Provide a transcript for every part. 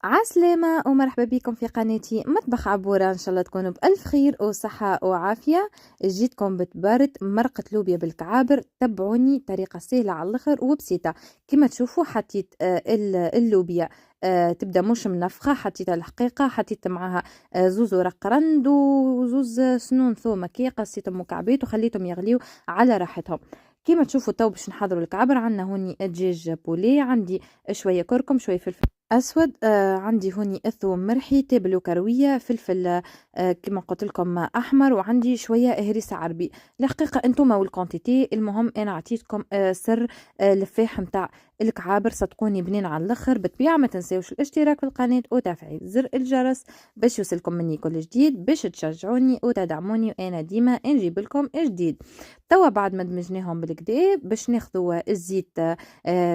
عسلامة ومرحبا بكم في قناتي مطبخ عبورة. ان شاء الله تكونوا بألف خير وصحة وعافية. جيتكم بتبارد مرقة لوبيا بالكعابر. تبعوني، طريقة سهلة على الاخر وبسيطة. كما تشوفوا حطيت اللوبيا تبدا مش منفخة، حطيتها الحقيقة، حطيت معاها زوز ورق رند وزوز سنون ثوم كي قصيتهم مكعبات وخليتهم يغليو على راحتهم. كما تشوفوا تو باش نحضروا الكعبر. عندنا هوني دجاج بولي، عندي شوية كركم، شوية فلفل اسود، عندي هوني الثوم مرحي، تابل وكرويه، فلفل كما قلت لكم احمر، وعندي شويه هريسه عربي. الحقيقه انتم والكونتيتي، المهم انا عطيتكم سر لفاح نتاع الكعابر. صدقوني بنين على الاخر. بالطبيعه ما تنساوش الاشتراك في القناه وتفعيل زر الجرس باش يوصلكم مني كل جديد، باش تشجعوني وتدعموني وانا ديما نجيب لكم جديد. توا بعد ما دمجناهم بالكدا باش ناخذوا الزيت،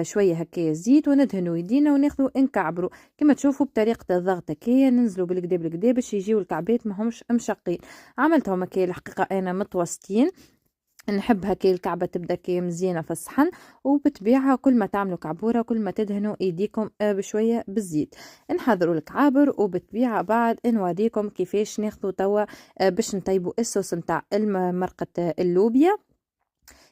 شويه هكايا زيت، وندهنوا يدينا وناخذوا نكعبروا كما تشوفوا بطريقه الضغط هكايا، ننزلوا بالكدا باش يجيو الكعبات ماهمش مشقين. عملتهم هكايا الحقيقه انا متوسطين. نحب هكايا الكعبه تبدا كي مزيانه في الصحن. وبتبيعها كل ما تعملوا كعبوره كل ما تدهنوا ايديكم بشويه بالزيت. نحضروا الكعابر وبتبيعها بعد نوريكم كيفاش ناخذوا توا باش نطيبوا الصوص نتاع مرقه اللوبيا.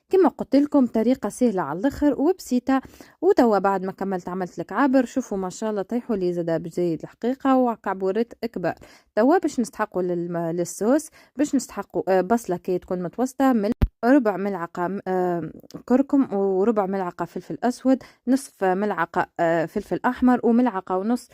كما قلت لكم طريقة سهلة على الاخر وبسيطة. وتوا بعد ما كملت عملت الكعابر، شوفوا ما شاء الله طيحوا لي زادا بزايد الحقيقة وكعبورات كبار. توا باش نستحقوا للصوص، باش نستحقوا بصلة كي تكون متوسطة، ربع ملعقة كركم، وربع ملعقة فلفل أسود، نصف ملعقة فلفل أحمر، وملعقة ونص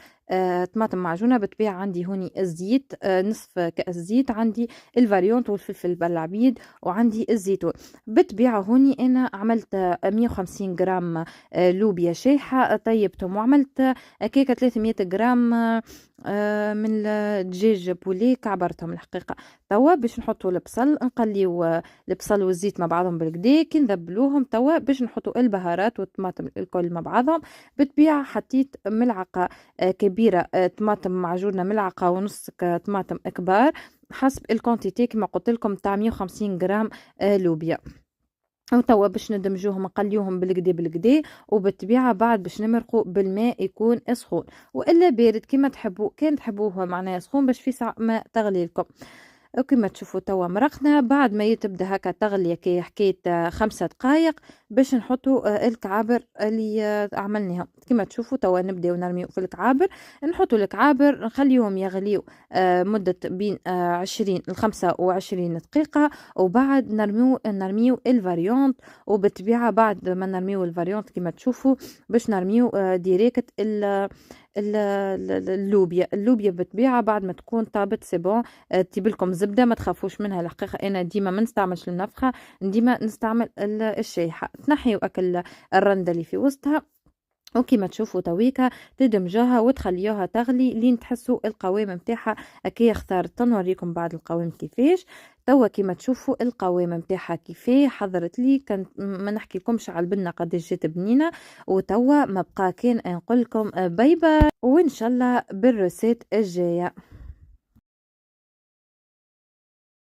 طماطم معجونة. بتبيع عندي هوني الزيت، نصف كأس زيت، عندي الفاريونت والفلفل البلعبيد، وعندي الزيتون. بتبيع هوني أنا عملت 150 جرام لوبيا شايحة، طيبتهم، وعملت كيكة 300 جرام من الدجاج بولي، كعبرتهم الحقيقة. توا باش نحطوا البصل، نقليو البصل والزيت مع بعضهم بالكدا، كي نذبلوهم توا باش نحطوا البهارات والطماطم الكل مع بعضهم. بالطبيعة حطيت ملعقة كبيرة طماطم معجونة، ملعقة ونص طماطم كبار، حسب الكونتيتي كما قلت لكم تاع 150 جرام لوبيا. وتوا باش ندمجوهم نقليوهم بالكدا. وبالطبيعه بعد باش نمرقوا بالماء يكون سخون والا بارد كما تحبوا. كان تحبوه معناها سخون باش في ساعه ما تغلي لكم. وكما تشوفوا توا مرقنا. بعد ما تبدا هكا تغلي كي حكيت 5 دقائق باش نحطوا الكعابر اللي عملناهم. كما تشوفوا توا نبداو نرميو في الكعابر. نحطوا الكعابر نخليهم يغليو مدة بين 20 ل 25 دقيقة. وبعد نرميو الفاريونت. وبالطبيعة بعد ما نرميو الفاريونت كما تشوفوا باش نرميو ديريكت اللوبيا بالطبيعة بعد ما تكون طابت سيبون. تجيب لكم زبدة، ما تخافوش منها الحقيقة. أنا ديما ما نستعملش النفخة، ديما نستعمل الشايحة. تنحيو أكل الرندة اللي في وسطها. وكما تشوفوا تويكا تدمجوها وتخليوها تغلي لين تحسوا القوام متاعها هكايا اختار. تنوريكم بعد القوام كيفاش. توا كما تشوفوا القوام متاعها كيفاه حضرت لي. كان ما نحكي لكمش على البنه قداش جات بنينه. وتوا ما بقى كان نقول لكم باي باي، وان شاء الله بالروسيت الجايه.